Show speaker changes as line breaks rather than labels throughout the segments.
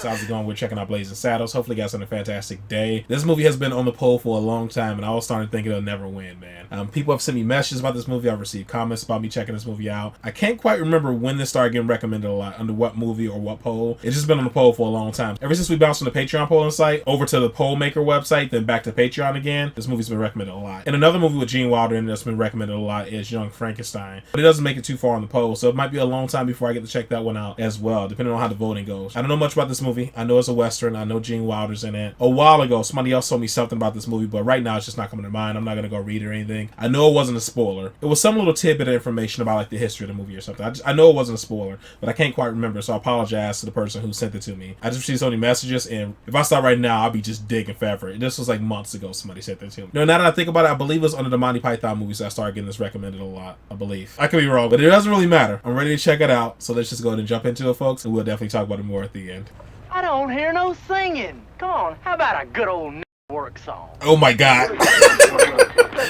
How's it going? We're checking out Blazing Saddles. Hopefully you guys had a fantastic day. This movie has been on the poll for a long time, and I was starting to think it'll never win, man. People have sent me messages about this movie. I've received comments about me checking this movie out. I can't quite remember when this started getting recommended a lot, under what movie or what poll. It's just been on the poll for a long time. Ever since we bounced from the Patreon polling site over to the poll maker website, then back to Patreon again, this movie's been recommended a lot. And another movie with Gene Wilder in it that's been recommended a lot is Young Frankenstein. But it doesn't make it too far on the poll, so it might be a long time before I get to check that one out as well, depending on how the voting goes. I don't know much about this movie. I know it's a Western. I know Gene Wilder's in it. A while ago, somebody else told me something about this movie, but right now it's just not coming to mind. I'm not going to go read it or anything. I know it wasn't a spoiler. It was some little tidbit of information about like the history of the movie or something. I know it wasn't a spoiler, but I can't quite remember, so I apologize to the person who sent it to me. I just received so many messages, and if I start right now, I'll be just digging forever. This was like months ago somebody sent that to me. No, now that I think about it, I believe it was under the Monty Python movies I started getting this recommended a lot, I believe. I could be wrong, but it doesn't really matter. I'm ready to check it out, so let's just go ahead and jump into it, folks, and we'll definitely talk about it more at the end.
I don't hear no singing. Come on, how about a good old network song?
Oh my god.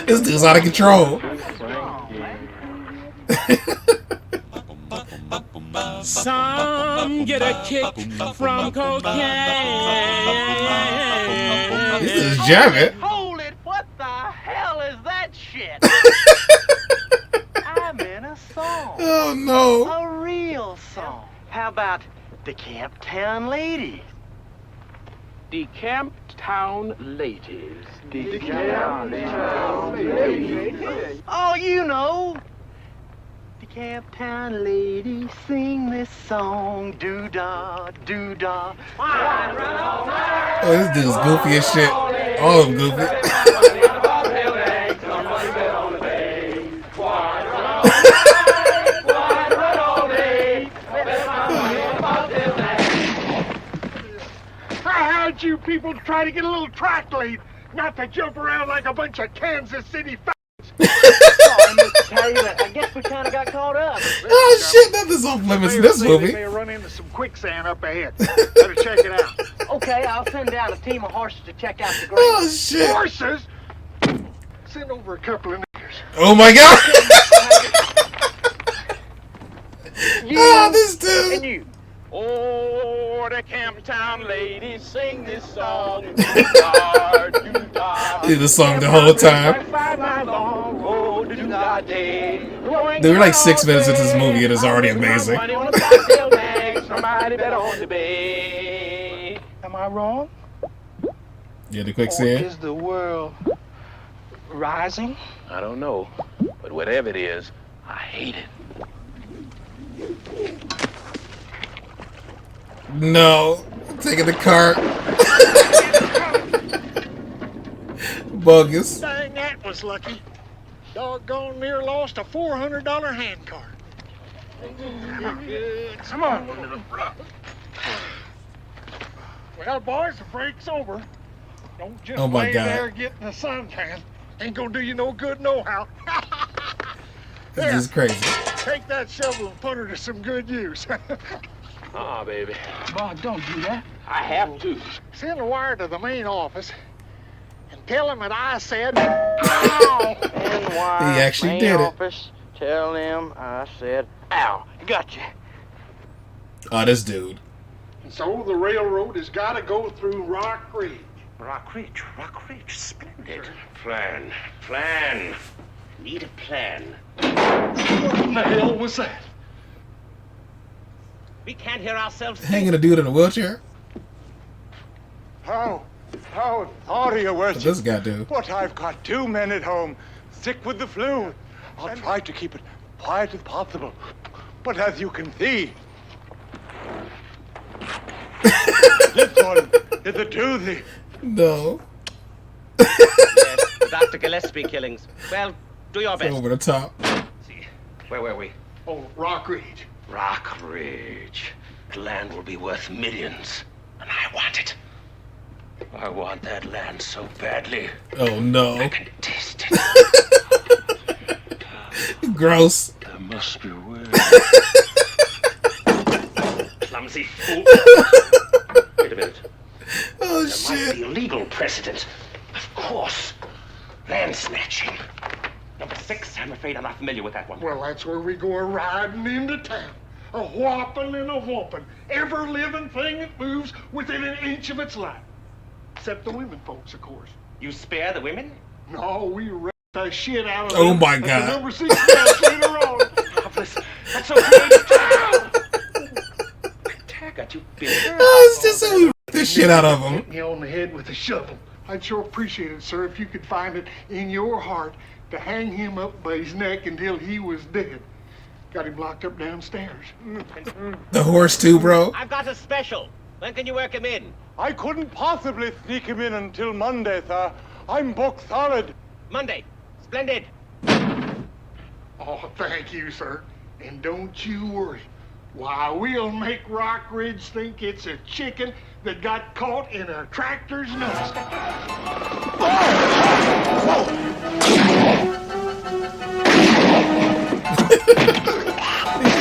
This dude's out of control.
Some get a kick from cocaine.
This is jamming.
Hold it, what the hell is that shit? I'm in a song.
Oh no.
A real song. How about the Camptown Ladies?
The Camptown Ladies.
The Camptown Ladies. Oh, you know. The Camptown Ladies sing this song. Doo-dah, doo-dah.
Oh, this dude's goofy as shit. All of them goofy.
I heard you people try to get a little track lead, not to jump around like a bunch of Kansas City
Sorry, Mr. Taylor. I guess we kind of got caught up.
Oh shit, nothing's off limits in this movie.
They may run into some quicksand up ahead. Better check it out.
Okay, I'll send down a team of horses to check out the grave.
Oh shit.
Horses? Send over a couple of niggers.
Oh my god.
You
Oh, this
and
dude.
you.
Oh, the Camptown Ladies sing this song.
Did the song the whole time. They were like 6 minutes into this movie and it's already amazing.
Am I wrong?
Yeah, the
Or
quicksand.
is the world rising?
I don't know, but whatever it is, I hate it.
No. Taking the cart. Bogus.
Dang, that was lucky. Doggone near lost a $400 hand cart. Come on. Well, boys, the break's over. Don't just
Oh my
lay
God.
there getting the suntan. Ain't gonna do you no good no-how.
This is crazy.
Take that shovel and put her to some good use.
Baby.
Bob, don't do that.
I have to.
Send a wire to the main office and tell him that I said, ow!
He actually did it.
Office, tell them I said, ow. Gotcha.
Oh, this dude.
And so the railroad has got to go through Rock Ridge.
Rock Ridge, splendid. Plan. Need a plan.
What in the hell was that?
We can't hear ourselves
Hanging a dude in a wheelchair?
How thought of you,
What's this guy do?
But I've got 2 men at home, sick with the flu. I'll try to keep it quiet as possible. But as you can see, this one is a doozy.
No.
Yes, Dr. Gillespie killings. Well, do your best.
Over the top.
See, where were we?
Oh, Rock Ridge.
Rock Ridge. The land will be worth millions, and I want it. I want that land so badly.
Oh no.
I can taste it.
Gross.
There must be a way. Clumsy fool. Wait a minute.
Oh
There might
shit.
be a legal precedent. Of course. Land snatching. Number 6, I'm afraid I'm not familiar with that one.
Well, that's where we go riding into town. a whopping and a whopping. Every living thing that moves within an inch of its life. Except the women folks, of course.
You spare the women?
No, we wrecked the shit out of
Oh
them
my
at
God.
the number 6 match later on.
Marvelous. That's so great. Taggart, you big girl.
Oh, it's just so we the shit out of him.
Hit me on the head with a shovel. I'd sure appreciate it, sir, if you could find it in your heart to hang him up by his neck until he was dead. Got him locked up downstairs.
The horse too, bro.
I've got a special. When can you work him in?
I couldn't possibly sneak him in until Monday, sir. I'm booked solid.
Monday. Splendid.
Oh, thank you, sir. And don't you worry. Why, we'll make Rock Ridge think it's a chicken that got caught in a tractor's nest.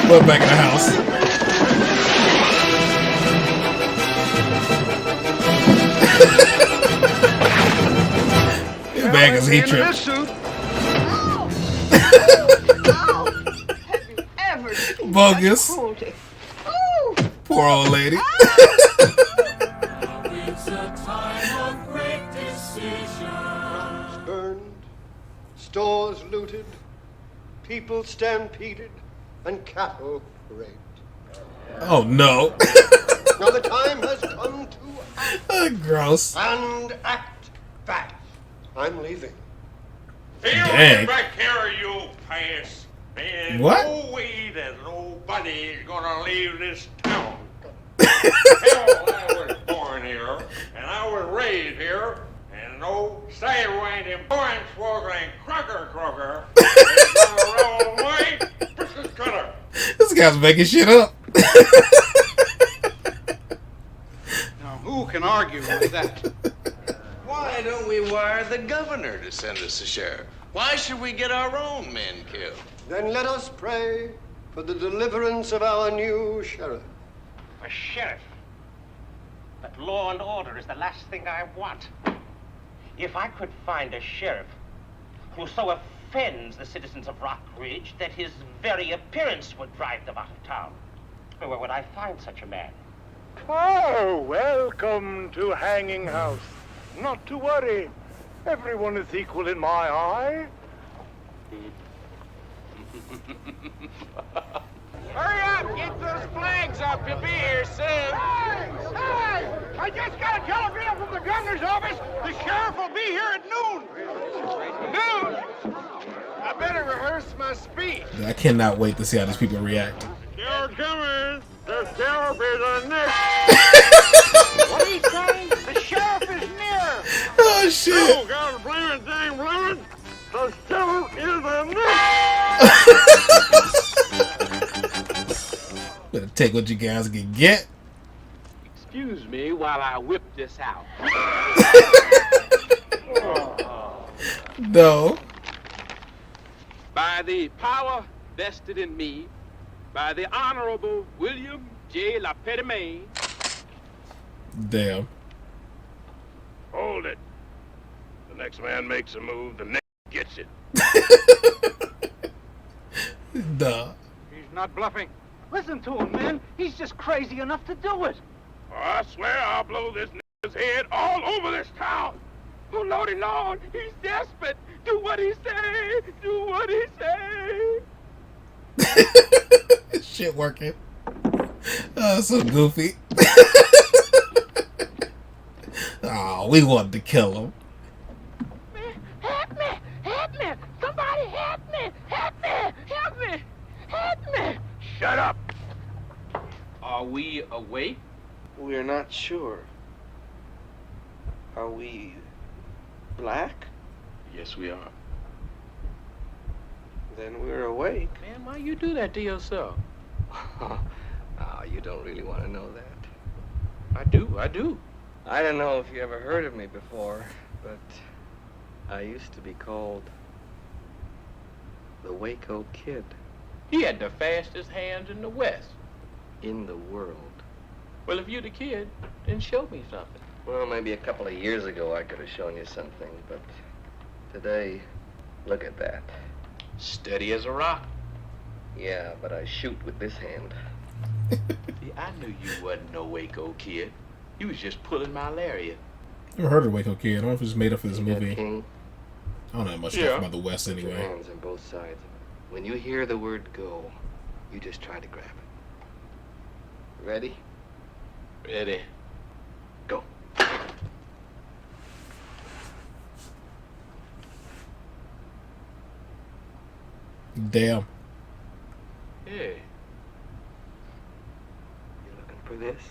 Put back in the house. Bag is heat tripped.
Have you ever seen
Bogus.
such cruelty? Ooh.
Poor old lady.
It's a time of great decision.
Burned, stores looted, people stampeded, and cattle raped.
Oh no.
Now the time has come to
Gross.
and act fast. I'm leaving.
Dang.
Back here, you pass. There's
What?
no way that nobody's gonna leave this town. Hell, I was born here, and I was raised here, and no sidewinding, hornswoggling, crocker is gonna roll my biscuit cutter.
This guy's making shit up.
Now, who can argue with that?
Why don't we wire the governor to send us a sheriff? Why should we get our own men killed?
Then let us pray for the deliverance of our new sheriff.
A sheriff. But law and order is the last thing I want. If I could find a sheriff who so offends the citizens of Rock Ridge that his very appearance would drive them out of town, where would I find such a man?
Oh, welcome to Hanging House. Not to worry. Everyone is equal in my eye.
Hurry up! Get those flags up! You'll be here soon.
Hey! I just got a telegram from the governor's office. The sheriff will be here at noon.
Noon? I better rehearse my speech.
I cannot wait to see how these people react.
You're coming. The sheriff is on next.
What are you saying? The sheriff is near.
Oh shit.
Oh, God, blaming thing, blaming. The sheriff is on next.
Better take what you guys can get.
Excuse me while I whip this out.
No.
By the power vested in me, by the Honorable William J. LaPetitmain.
Damn.
Hold it. The next man makes a move, the next gets it.
Duh.
He's not bluffing.
Listen to him, man. He's just crazy enough to do it.
I swear I'll blow this nigga's head all over this town.
Oh, Lordy Lord, he's desperate. Do what he say. Do what he say.
Shit working. Oh, so goofy. Oh, we wanted to kill him.
Help me! Help me! Somebody help me! Help me! Help me! Help me!
Shut up.
Are we awake?
We're not sure. Are we black?
Yes, we are.
Then we're awake.
Man, why you do that to yourself?
You don't really want to know that.
I do.
I don't know if you ever heard of me before, but I used to be called the Waco Kid
He had the fastest hands in the West.
in the world.
Well, if you're the kid, then show me something.
Well, maybe a couple of years ago I could have shown you something, but today, look at that.
Steady as a rock.
Yeah, but I shoot with this hand.
See, I knew you wasn't no Waco kid. You was just pulling my lariat.
Never heard of Waco Kid. I don't know if it's made up for this movie.
King?
I don't know much stuff about the West
Put your
anyway.
hands on both sides of it. When you hear the word go, you just try to grab it. Ready?
Ready.
Go.
Damn.
Hey.
You looking for this?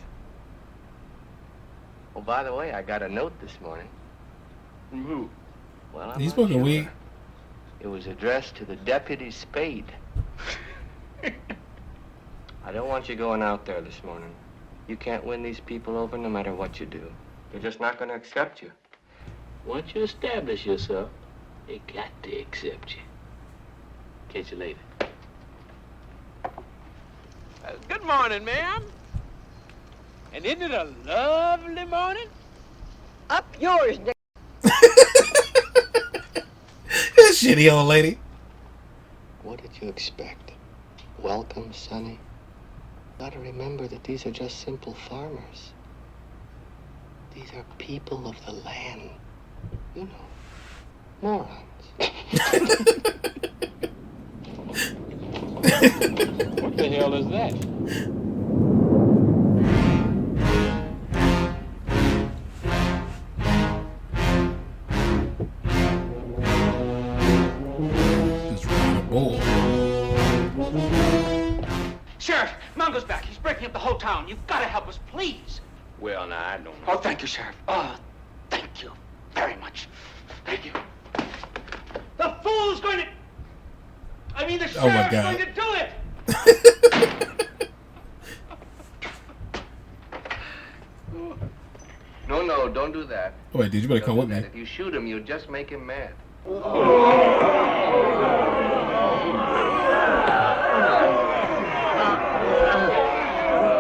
Oh, by the way, I got a note this morning.
From who?
Well, I'm
He's
not
smoking
sure.
weed.
It was addressed to the Deputy Spade. I don't want you going out there this morning. You can't win these people over no matter what you do. They're just not going to accept you.
Once you establish yourself, they got to accept you. Catch you later. Good morning, ma'am. And isn't it a lovely morning?
Up yours, Nick.
This shitty old lady.
What did you expect? Welcome, Sonny. Gotta remember that these are just simple farmers. These are people of the land. You know, morons.
What the hell is that?
Just riding a bull.
Sheriff, Mungo's back. He's breaking up the whole town. You've got to help us, please.
Well, now, I don't know.
Oh, thank you, Sheriff. Thank you very much. Thank you. The fool's going to... I mean, the
Oh, my
sheriff's
God.
going to do it.
No, don't do that.
Oh, wait, dude, you better come with me.
If you shoot him, you'll just make him mad.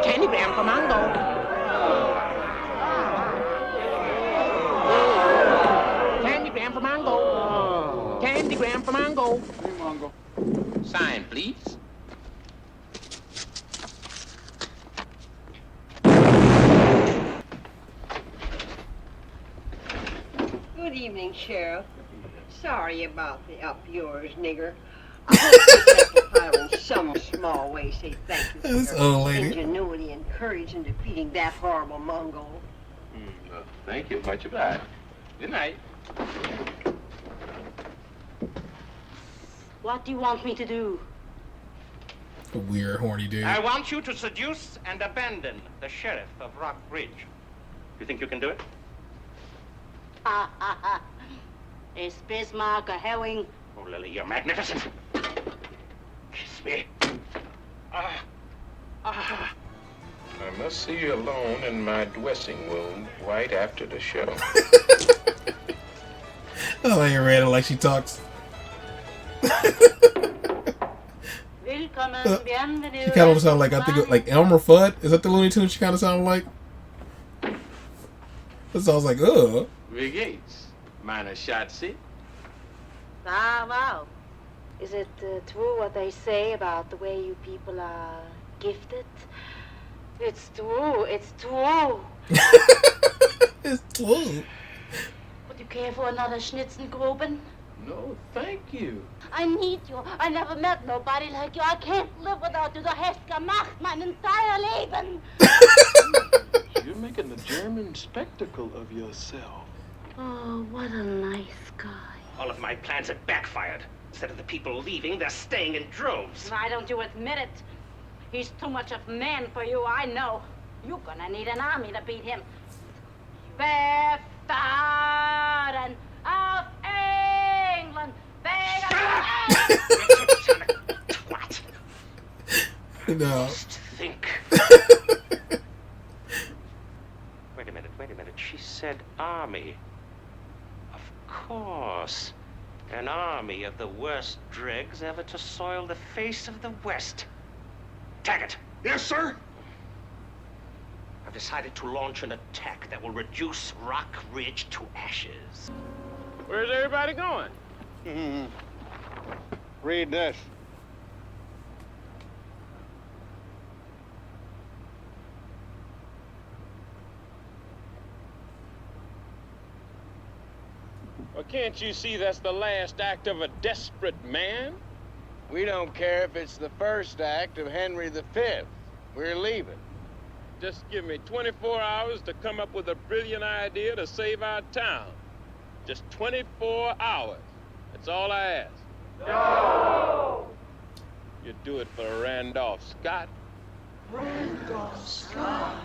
Candygram for Mango. Candygram for Mango. Candygram for Mango.
Sign, please.
Good evening, Sheriff. Sorry about the up yours, nigger. I hope you testify in some small way say thank you for
This
your
old lady.
ingenuity and courage in defeating that horrible Mongol.
Thank you. Much obliged. Good night.
What do you want me to do?
A weird, horny dude.
I want you to seduce and abandon the sheriff of Rock Ridge. You think you can do it?
Ha ha ha. Is Bismarck a herring?
Oh, Lily, you're magnificent. Kiss me.
I must see you alone in my dressing room right after the show.
Oh, I read it like she talks.
Willkommen, bienvenue.
She kind of sound like, I think, like Elmer Fudd. Is that the Looney Tunes she kind of sound like? That sounds like, ugh.
Wie geht's, meine Schatzi?
Ah, wow. Is it true what they say about the way you people are gifted? It's true. It's true.
It's true.
Would you care for another Schnitzengruben?
No, thank you.
I need you. I never met nobody like you. I can't live without you. Du hast gemacht mein entire Leben.
You're making a German spectacle of yourself.
Oh, what a nice guy.
All of my plans have backfired. Instead of the people leaving, they're staying in droves.
Why don't you admit it? He's too much of a man for you, I know. You're gonna need an army to beat him. Befahlen auf England.
Twat.
No.
Think. Wait a minute. She said army. Of course. An army of the worst dregs ever to soil the face of the West. Taggart.
Yes, sir?
I've decided to launch an attack that will reduce Rock Ridge to ashes.
Where's everybody going?
Read this.
Well, can't you see that's the last act of a desperate man?
We don't care if it's the first act of Henry V. We're leaving.
Just give me 24 hours to come up with a brilliant idea to save our town. Just 24 hours. That's all I ask.
No!
You do it for Randolph Scott.
Randolph Scott.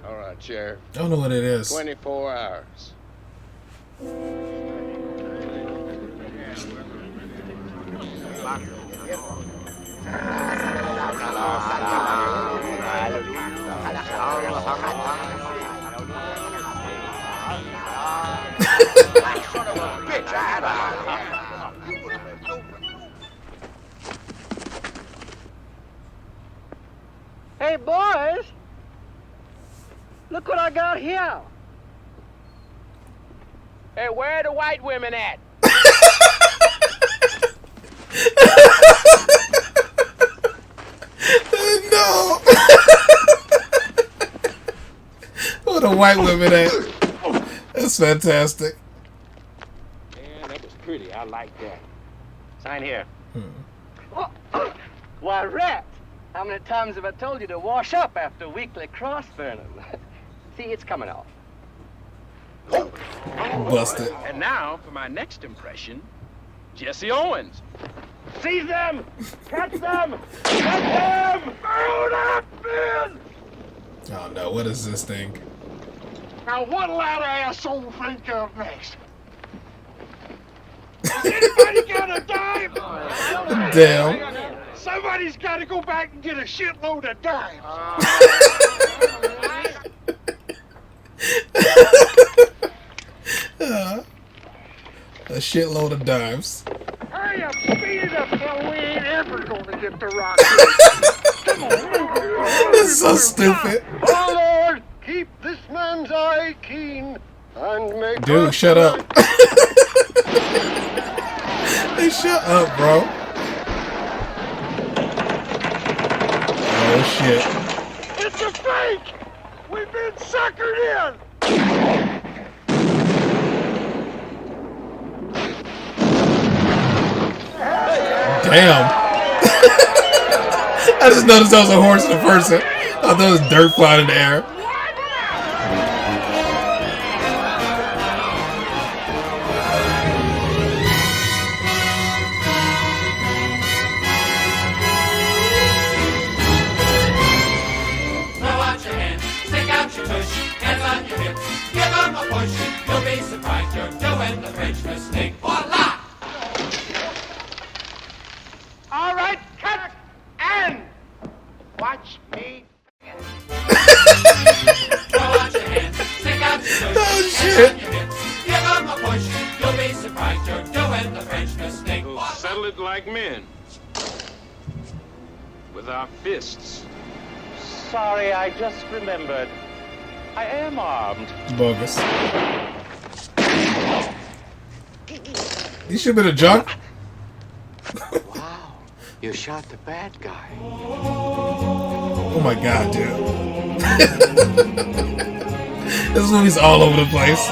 All right, Sheriff.
I don't know what it is.
24 hours.
Hey, boys! Look what I got here.
Hey, where are the white women at?
No! What a white women at. That's fantastic.
Man, that was pretty. I like that.
Sign here.
Why, Rat, how many times have I told you to wash up after weekly cross burning? See, it's coming off.
Busted.
And now, for my next impression, Jesse Owens.
Seize them! Catch them! Catch them!
Hold up, Ben!
Oh no, what is this thing?
Now, what'll that asshole think of next? Has anybody got a dime?
Damn.
Somebody's got to go back and get a shitload of dimes.
A shitload of dimes.
Hurry up, speed it up, so we ain't ever gonna get the rock. Come on, move.
This is so stupid.
Oh Lord, keep this man's eye keen and make.
Dude, shut up. Hey, shut up, bro. Oh shit.
It's a fake. We've been suckered in.
Damn. I just noticed that was a horse and a person. I thought there was dirt flying in the air.
Throw out your hands, stick out your tush, hands on your hips, give 'em a push. You'll be surprised you're doing the French mistake. Voila!
All right, cut and watch me.
Throw out your hands, stick out your tush,
Oh,
hands
shit.
on your hips, give 'em a push. You'll be surprised you're doing the French mistake.
We'll
Voila!
settle it like men. With our fists.
Sorry, I just remembered. I am armed.
Bogus. You should have been a junk.
Wow, you shot the bad guy.
Oh my god, dude. This movie's all over the place.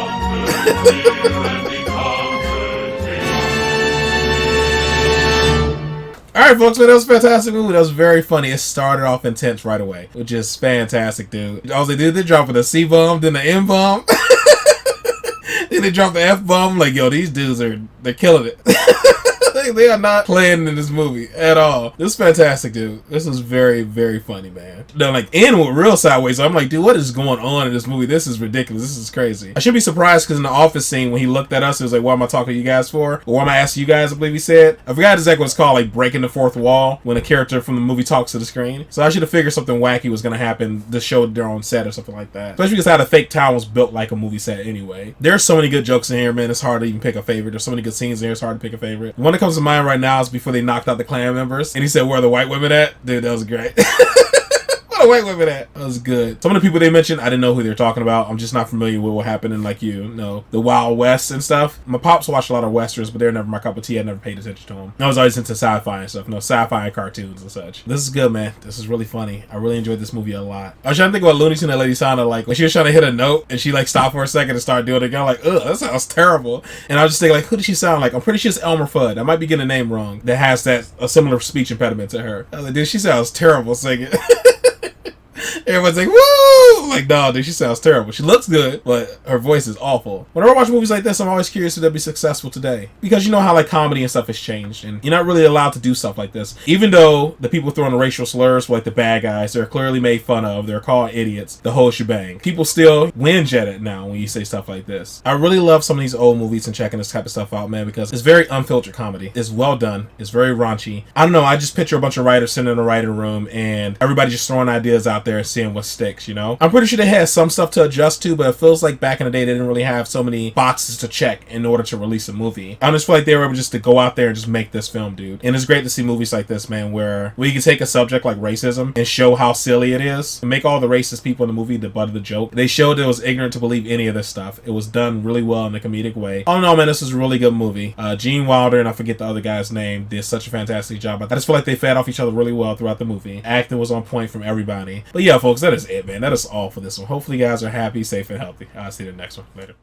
Alright, folks, man, that was a fantastic movie. That was very funny. It started off intense right away, which is fantastic, dude. Also, they did the drop with the C-bomb, then the M-bomb. Then they dropped the F-bomb. Like, yo, these dudes they're killing it. They are not playing in this movie at all. This is fantastic, dude. This was very, very funny, man. Then, like, end with real sideways. So I'm like, dude, what is going on in this movie? This is ridiculous. This is crazy. I should be surprised because in the office scene, when he looked at us, he was like, what am I talking to you guys for? Or what am I asking you guys, I believe he said. I forgot exactly what it's called, like breaking the fourth wall when a character from the movie talks to the screen. So I should have figured something wacky was going to happen to show their own set or something like that. Especially because how the fake town was built like a movie set anyway. There's so many good jokes in here, man. It's hard to even pick a favorite. There's so many good scenes in here. It's hard to pick a favorite. The one that comes to mind right now is before they knocked out the Klan members. And he said, where are the white women at? Dude, that was great. What white women at? That was good. Some of the people they mentioned, I didn't know who they were talking about. I'm just not familiar with what happened in, like, you know, the Wild West and stuff. My pops watched a lot of westerns, but they're never my cup of tea. I never paid attention to them. I was always into sci-fi and stuff. No, sci-fi and cartoons and such. This is good, man. This is really funny. I really enjoyed this movie a lot. I was trying to think about Looney Tune that lady sounded like when she was trying to hit a note and she like stopped for a second and started doing it again. I'm like, ugh, that sounds terrible. And I was just thinking, like, who did she sound like? I'm pretty sure it's Elmer Fudd. I might be getting a name wrong. That has a similar speech impediment to her. I was like, dude, she sounds terrible singing. Everyone's like, woo! Like, no, dude, she sounds terrible. She looks good, but her voice is awful. Whenever I watch movies like this, I'm always curious if they'll be successful today. Because you know how, like, comedy and stuff has changed, and you're not really allowed to do stuff like this. Even though the people throwing the racial slurs, like the bad guys, they're clearly made fun of, they're called idiots, the whole shebang. People still whinge at it now when you say stuff like this. I really love some of these old movies and checking this type of stuff out, man, because it's very unfiltered comedy. It's well done. It's very raunchy. I don't know, I just picture a bunch of writers sitting in a writing room, and everybody just throwing ideas out there and seeing what sticks, you know? I'm pretty sure they had some stuff to adjust to, but it feels like back in the day they didn't really have so many boxes to check in order to release a movie. I just feel like they were able just to go out there and just make this film, dude. And it's great to see movies like this, man, where you can take a subject like racism and show how silly it is and make all the racist people in the movie the butt of the joke. They showed it was ignorant to believe any of this stuff. It was done really well in a comedic way. All in all, man, this was a really good movie. Gene Wilder, and I forget the other guy's name, did such a fantastic job. I just feel like they fed off each other really well throughout the movie. Acting was on point from everybody. But yeah, folks, that is it, man. That is all for this one. Hopefully you guys are happy, safe, and healthy. I'll see you in the next one. Later.